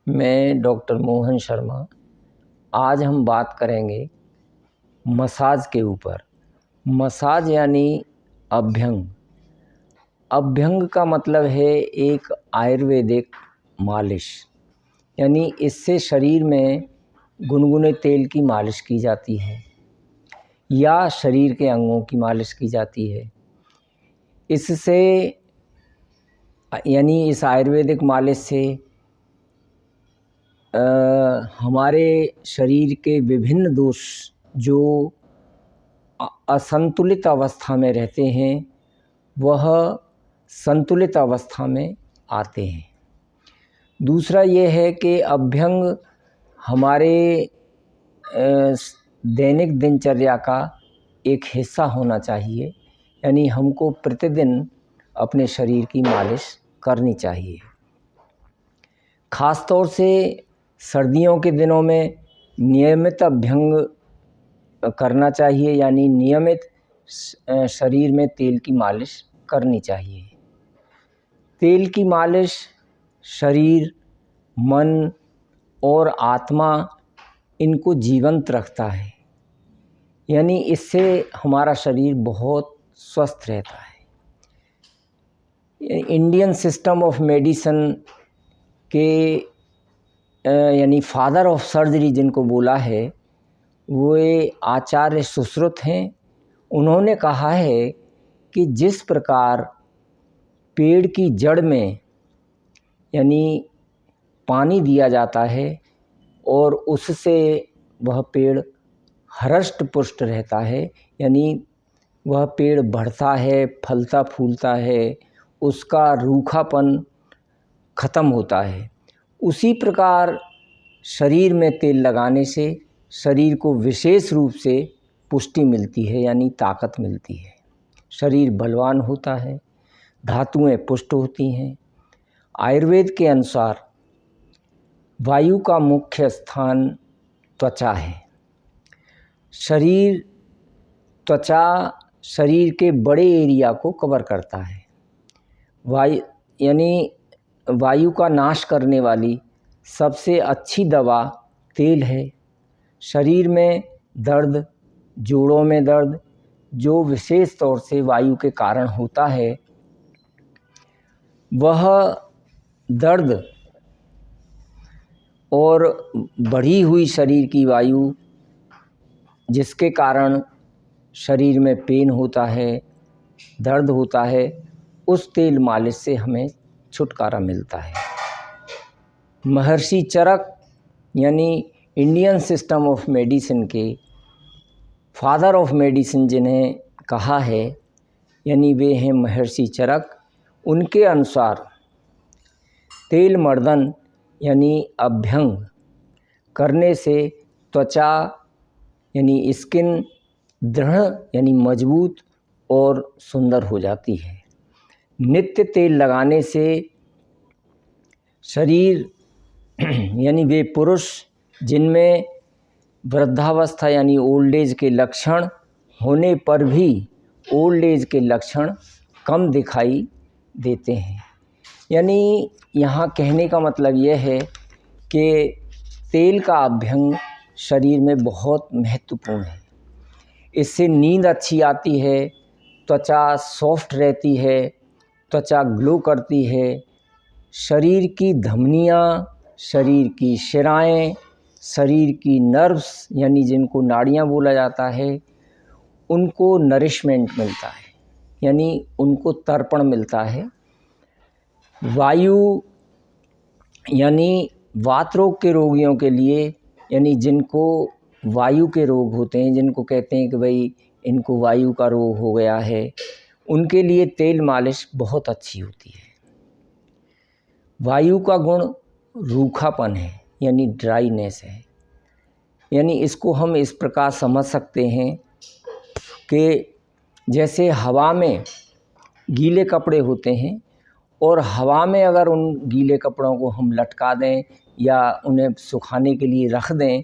मैं डॉक्टर मोहन शर्मा। आज हम बात करेंगे मसाज के ऊपर। मसाज यानी अभ्यंग। अभ्यंग का मतलब है एक आयुर्वेदिक मालिश, यानी इससे शरीर में गुनगुने तेल की मालिश की जाती है या शरीर के अंगों की मालिश की जाती है। इससे यानी इस आयुर्वेदिक मालिश से हमारे शरीर के विभिन्न दोष जो असंतुलित अवस्था में रहते हैं वह संतुलित अवस्था में आते हैं। दूसरा ये है कि अभ्यंग हमारे दैनिक दिनचर्या का एक हिस्सा होना चाहिए, यानी हमको प्रतिदिन अपने शरीर की मालिश करनी चाहिए। ख़ास तौर से सर्दियों के दिनों में नियमित अभ्यंग करना चाहिए, यानी नियमित शरीर में तेल की मालिश करनी चाहिए। तेल की मालिश शरीर, मन और आत्मा इनको जीवंत रखता है, यानी इससे हमारा शरीर बहुत स्वस्थ रहता है। इंडियन सिस्टम ऑफ मेडिसिन के यानी फादर ऑफ सर्जरी जिनको बोला है वो आचार्य सुश्रुत हैं। उन्होंने कहा है कि जिस प्रकार पेड़ की जड़ में यानी पानी दिया जाता है और उससे वह पेड़ हृष्ट पुष्ट रहता है, यानी वह पेड़ बढ़ता है, फलता फूलता है, उसका रूखापन ख़त्म होता है, उसी प्रकार शरीर में तेल लगाने से शरीर को विशेष रूप से पुष्टि मिलती है, यानी ताकत मिलती है। शरीर बलवान होता है, धातुएं पुष्ट होती हैं। आयुर्वेद के अनुसार वायु का मुख्य स्थान त्वचा है। त्वचा शरीर के बड़े एरिया को कवर करता है। वायु का नाश करने वाली सबसे अच्छी दवा तेल है। शरीर में दर्द, जोड़ों में दर्द जो विशेष तौर से वायु के कारण होता है, वह दर्द और बढ़ी हुई शरीर की वायु जिसके कारण शरीर में पेन होता है, दर्द होता है, उस तेल मालिश से हमें छुटकारा मिलता है। महर्षि चरक यानी इंडियन सिस्टम ऑफ मेडिसिन के फादर ऑफ मेडिसिन जिन्हें कहा है, यानी वे हैं महर्षि चरक। उनके अनुसार तेल मर्दन यानी अभ्यंग करने से त्वचा यानी स्किन दृढ़ यानी मजबूत और सुंदर हो जाती है। नित्य तेल लगाने से शरीर यानी वे पुरुष जिनमें वृद्धावस्था यानी ओल्ड एज के लक्षण होने पर भी ओल्ड एज के लक्षण कम दिखाई देते हैं। यानी यहाँ कहने का मतलब यह है कि तेल का अभ्यंग शरीर में बहुत महत्वपूर्ण है। इससे नींद अच्छी आती है, त्वचा सॉफ्ट रहती है, त्वचा ग्लो करती है, शरीर की धमनियाँ, शरीर की शिराएं, शरीर की नर्व्स यानी जिनको नाड़ियाँ बोला जाता है, उनको नरिशमेंट मिलता है, यानी उनको तर्पण मिलता है। वायु यानी वात रोग के रोगियों के लिए, यानी जिनको वायु के रोग होते हैं, जिनको कहते हैं कि भाई इनको वायु का रोग हो गया है, उनके लिए तेल मालिश बहुत अच्छी होती है। वायु का गुण रूखापन है, यानी ड्राईनेस है। यानी इसको हम इस प्रकार समझ सकते हैं कि जैसे हवा में गीले कपड़े होते हैं और हवा में अगर उन गीले कपड़ों को हम लटका दें या उन्हें सुखाने के लिए रख दें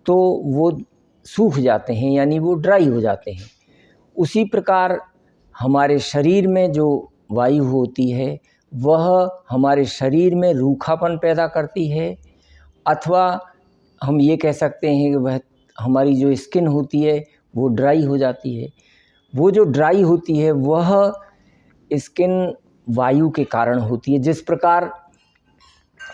तो वो सूख जाते हैं, यानी वो ड्राई हो जाते हैं। उसी प्रकार हमारे शरीर में जो वायु होती है वह हमारे शरीर में रूखापन पैदा करती है, अथवा हम ये कह सकते हैं कि वह हमारी जो स्किन होती है वो ड्राई हो जाती है। वो जो ड्राई होती है वह स्किन वायु के कारण होती है। जिस प्रकार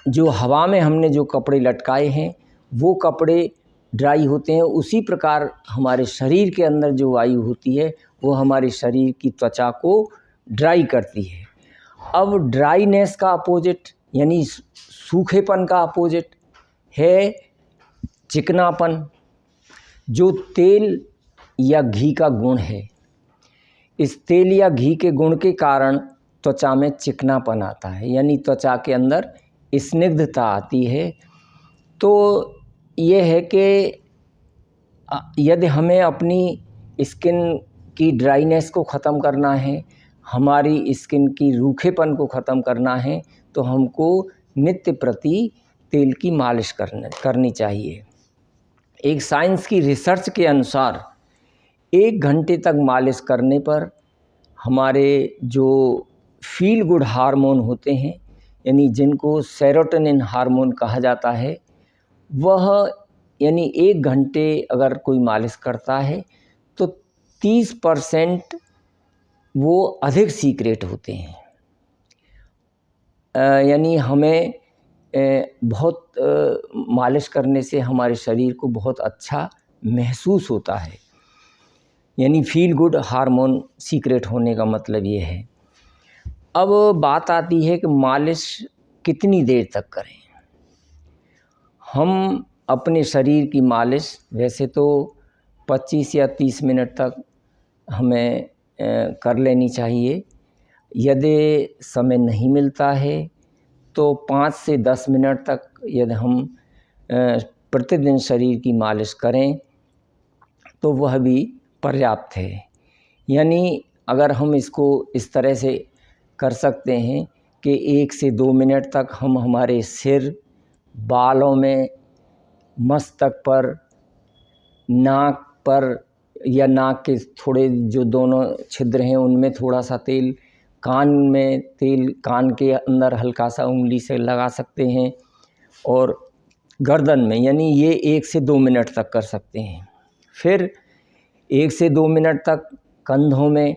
जो हवा में हमने जो कपड़े लटकाए हैं वो कपड़े ड्राई होते हैं, उसी प्रकार हमारे शरीर के अंदर जो वायु होती है वो हमारे शरीर की त्वचा को ड्राई करती है। अब ड्राईनेस का अपोजिट यानी सूखेपन का अपोजिट है चिकनापन, जो तेल या घी का गुण है। इस तेल या घी के गुण के कारण त्वचा में चिकनापन आता है, यानी त्वचा के अंदर स्निग्धता आती है। तो ये है कि यदि हमें अपनी स्किन की ड्राइनेस को ख़त्म करना है, हमारी स्किन की रूखेपन को ख़त्म करना है, तो हमको नित्य प्रति तेल की मालिश करनी चाहिए। एक साइंस की रिसर्च के अनुसार 1 घंटे तक मालिश करने पर हमारे जो फील गुड हार्मोन होते हैं, यानी जिनको सेरोटोनिन हार्मोन कहा जाता है, वह यानी 1 घंटे अगर कोई मालिश करता है तो 30% वो अधिक सीक्रेट होते हैं। यानी हमें बहुत मालिश करने से हमारे शरीर को बहुत अच्छा महसूस होता है, यानी फील गुड हार्मोन सीक्रेट होने का मतलब ये है। अब बात आती है कि मालिश कितनी देर तक करें। हम अपने शरीर की मालिश वैसे तो 25 या 30 मिनट तक हमें कर लेनी चाहिए। यदि समय नहीं मिलता है तो 5 से 10 मिनट तक यदि हम प्रतिदिन शरीर की मालिश करें तो वह भी पर्याप्त है। यानी अगर हम इसको इस तरह से कर सकते हैं कि 1 से 2 मिनट तक हम हमारे सिर, बालों में, मस्तक पर, नाक पर या नाक के थोड़े जो दोनों छिद्र हैं उनमें थोड़ा सा तेल, कान में तेल, कान के अंदर हल्का सा उंगली से लगा सकते हैं, और गर्दन में, यानी ये 1 से 2 मिनट तक कर सकते हैं। फिर 1 से 2 मिनट तक कंधों में,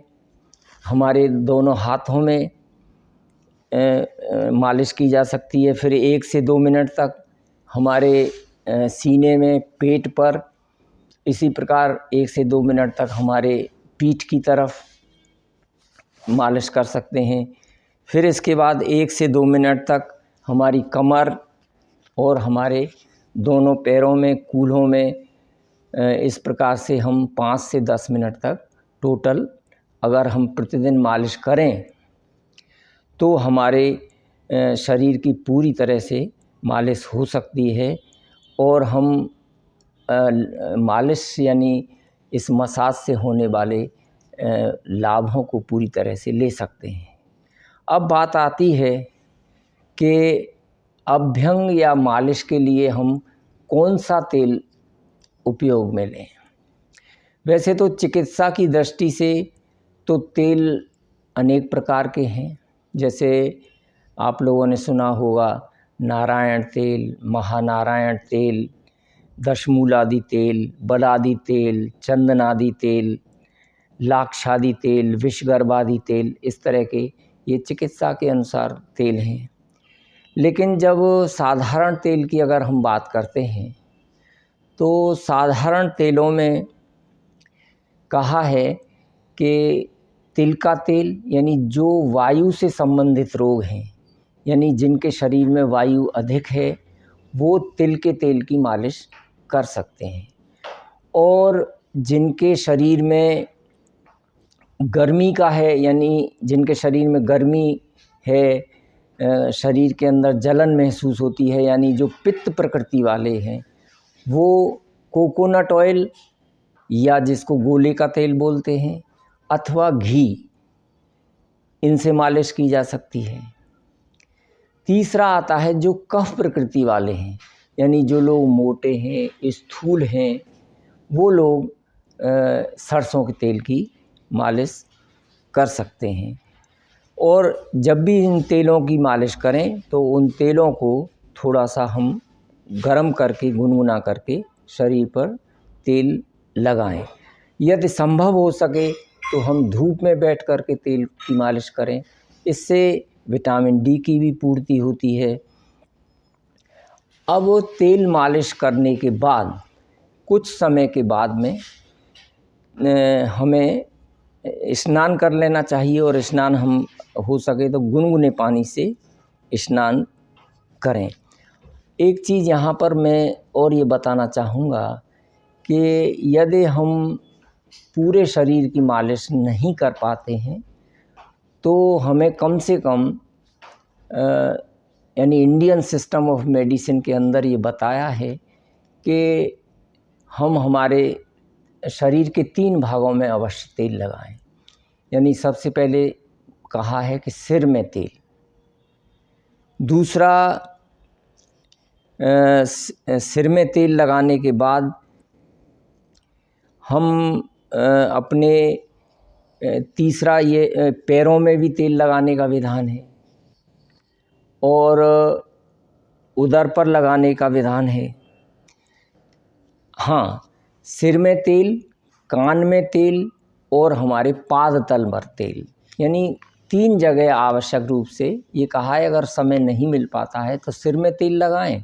हमारे दोनों हाथों में मालिश की जा सकती है। फिर 1 से 2 मिनट तक हमारे सीने में, पेट पर, इसी प्रकार 1 से 2 मिनट तक हमारे पीठ की तरफ मालिश कर सकते हैं। फिर इसके बाद 1 से 2 मिनट तक हमारी कमर और हमारे दोनों पैरों में, कूल्हों में, इस प्रकार से हम 5 से 10 मिनट तक टोटल अगर हम प्रतिदिन मालिश करें तो हमारे शरीर की पूरी तरह से मालिश हो सकती है, और हम मालिश यानी इस मसाज से होने वाले लाभों को पूरी तरह से ले सकते हैं। अब बात आती है कि अभ्यंग या मालिश के लिए हम कौन सा तेल उपयोग में लें। वैसे तो चिकित्सा की दृष्टि से तो तेल अनेक प्रकार के हैं, जैसे आप लोगों ने सुना होगा नारायण तेल, महानारायण तेल, दशमूलादि तेल, बलादि तेल, चंदनादि तेल, लाक्षादि तेल, विषगर्भादि तेल, इस तरह के ये चिकित्सा के अनुसार तेल हैं। लेकिन जब साधारण तेल की अगर हम बात करते हैं तो साधारण तेलों में कहा है कि तिल का तेल, यानी जो वायु से संबंधित रोग हैं, यानी जिनके शरीर में वायु अधिक है, वो तिल के तेल की मालिश कर सकते हैं। और जिनके शरीर में गर्मी का है, यानी जिनके शरीर में गर्मी है, शरीर के अंदर जलन महसूस होती है, यानी जो पित्त प्रकृति वाले हैं, वो कोकोनट ऑयल या जिसको गोले का तेल बोलते हैं, अथवा घी, इनसे मालिश की जा सकती है। तीसरा आता है जो कफ प्रकृति वाले हैं, यानी जो लोग मोटे हैं, स्थूल हैं, वो लोग सरसों के तेल की मालिश कर सकते हैं। और जब भी इन तेलों की मालिश करें तो उन तेलों को थोड़ा सा हम गरम करके, गुनगुना करके शरीर पर तेल लगाएं। यदि संभव हो सके तो हम धूप में बैठ कर के तेल की मालिश करें, इससे विटामिन डी की भी पूर्ति होती है। अब वो तेल मालिश करने के बाद कुछ समय के बाद में हमें स्नान कर लेना चाहिए, और स्नान हम हो सके तो गुनगुने पानी से स्नान करें। एक चीज़ यहाँ पर मैं और ये बताना चाहूँगा कि यदि हम पूरे शरीर की मालिश नहीं कर पाते हैं तो हमें कम से कम यानी इंडियन सिस्टम ऑफ मेडिसिन के अंदर ये बताया है कि हम हमारे शरीर के 3 भागों में अवश्य तेल लगाएं। यानी सबसे पहले कहा है कि सिर में तेल, दूसरा सिर में तेल लगाने के बाद हम अपने तीसरा ये पैरों में भी तेल लगाने का विधान है, और उदर पर लगाने का विधान है। हाँ, सिर में तेल, कान में तेल और हमारे पाद तल पर तेल, यानी 3 जगह आवश्यक रूप से ये कहा है। अगर समय नहीं मिल पाता है तो सिर में तेल लगाएं,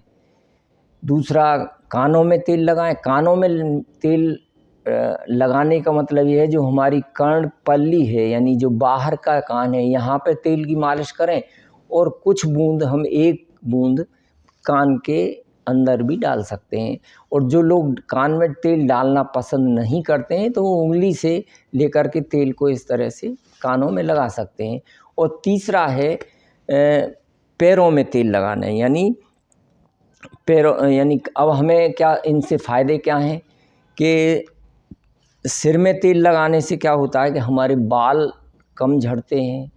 दूसरा कानों में तेल लगाएं। कानों में तेल लगाने का मतलब ये है जो हमारी कर्णपल्ली है, यानी जो बाहर का कान है, यहाँ पे तेल की मालिश करें, और कुछ बूंद हम 1 बूंद कान के अंदर भी डाल सकते हैं। और जो लोग कान में तेल डालना पसंद नहीं करते हैं तो वो उंगली से लेकर के तेल को इस तरह से कानों में लगा सकते हैं। और तीसरा है पैरों में तेल लगाना, यानी पैरों, यानी अब हमें क्या इनसे फ़ायदे क्या हैं कि सिर में तेल लगाने से क्या होता है कि हमारे बाल कम झड़ते हैं,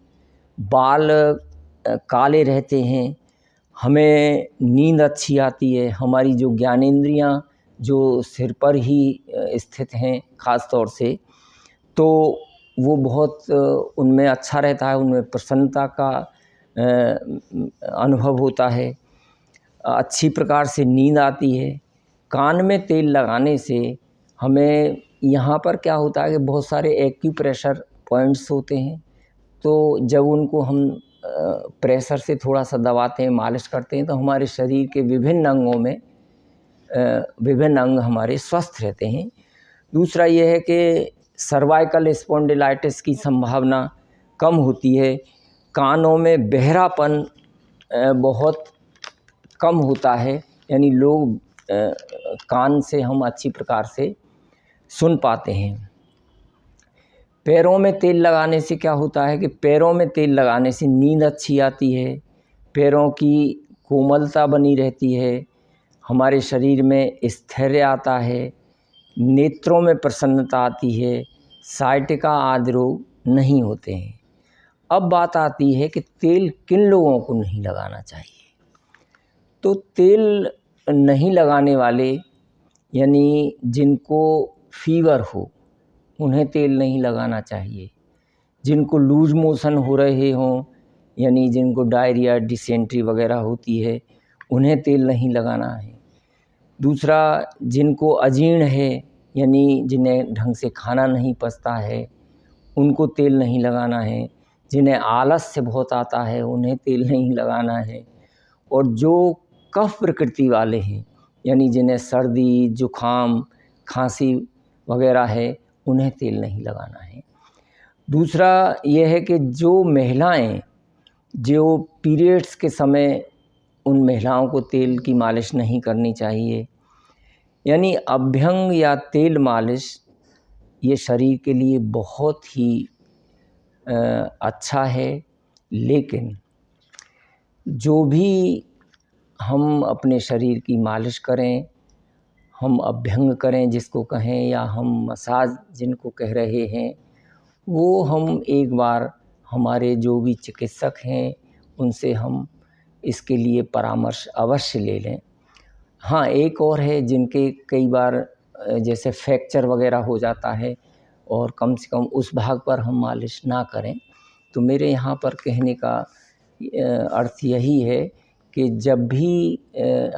बाल काले रहते हैं, हमें नींद अच्छी आती है, हमारी जो ज्ञानेंद्रियाँ जो सिर पर ही स्थित हैं ख़ास तौर से, तो वो बहुत उनमें अच्छा रहता है, उनमें प्रसन्नता का अनुभव होता है, अच्छी प्रकार से नींद आती है। कान में तेल लगाने से हमें यहाँ पर क्या होता है कि बहुत सारे एक्यूप्रेशर पॉइंट्स होते हैं, तो जब उनको हम प्रेशर से थोड़ा सा दबाते हैं, मालिश करते हैं, तो हमारे शरीर के विभिन्न अंगों में विभिन्न अंग हमारे स्वस्थ रहते हैं। दूसरा ये है कि सर्वाइकल स्पॉन्डिलाइटिस की संभावना कम होती है, कानों में बहरापन बहुत कम होता है, यानी लोग कान से हम अच्छी प्रकार से सुन पाते हैं। पैरों में तेल लगाने से क्या होता है कि पैरों में तेल लगाने से नींद अच्छी आती है, पैरों की कोमलता बनी रहती है, हमारे शरीर में स्थैर्य आता है, नेत्रों में प्रसन्नता आती है, साइटिका आदि रोग नहीं होते हैं। अब बात आती है कि तेल किन लोगों को नहीं लगाना चाहिए। तो तेल नहीं लगाने वाले, यानी जिनको फीवर हो, उन्हें तेल नहीं लगाना चाहिए। जिनको लूज मोशन हो रहे हों, यानी जिनको डायरिया, डिसेंट्री वगैरह होती है, उन्हें तेल नहीं लगाना है। दूसरा, जिनको अजीर्ण है, यानी जिन्हें ढंग से खाना नहीं पचता है, उनको तेल नहीं लगाना है। जिन्हें आलस्य बहुत आता है, उन्हें तेल नहीं लगाना है। और जो कफ प्रकृति वाले हैं, यानी जिन्हें सर्दी, जुखाम, खांसी वगैरह है, उन्हें तेल नहीं लगाना है। दूसरा ये है कि जो महिलाएं जो पीरियड्स के समय, उन महिलाओं को तेल की मालिश नहीं करनी चाहिए। यानी अभ्यंग या तेल मालिश ये शरीर के लिए बहुत ही अच्छा है, लेकिन जो भी हम अपने शरीर की मालिश करें, हम अभ्यंग करें जिसको कहें, या हम मसाज जिनको कह रहे हैं, वो हम एक बार हमारे जो भी चिकित्सक हैं उनसे हम इसके लिए परामर्श अवश्य ले लें। हाँ, एक और है जिनके कई बार जैसे फ्रैक्चर वगैरह हो जाता है, और कम से कम उस भाग पर हम मालिश ना करें, तो मेरे यहाँ पर कहने का अर्थ यही है कि जब भी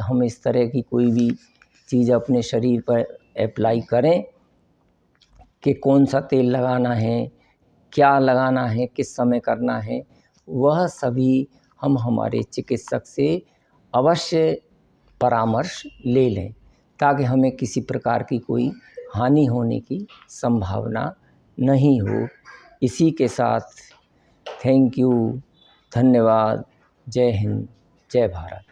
हम इस तरह की कोई भी चीज़ अपने शरीर पर अप्लाई करें कि कौन सा तेल लगाना है, क्या लगाना है, किस समय करना है, वह सभी हम हमारे चिकित्सक से अवश्य परामर्श ले लें, ताकि हमें किसी प्रकार की कोई हानि होने की संभावना नहीं हो। इसी के साथ थैंक यू, धन्यवाद, जय हिंद, जय भारत।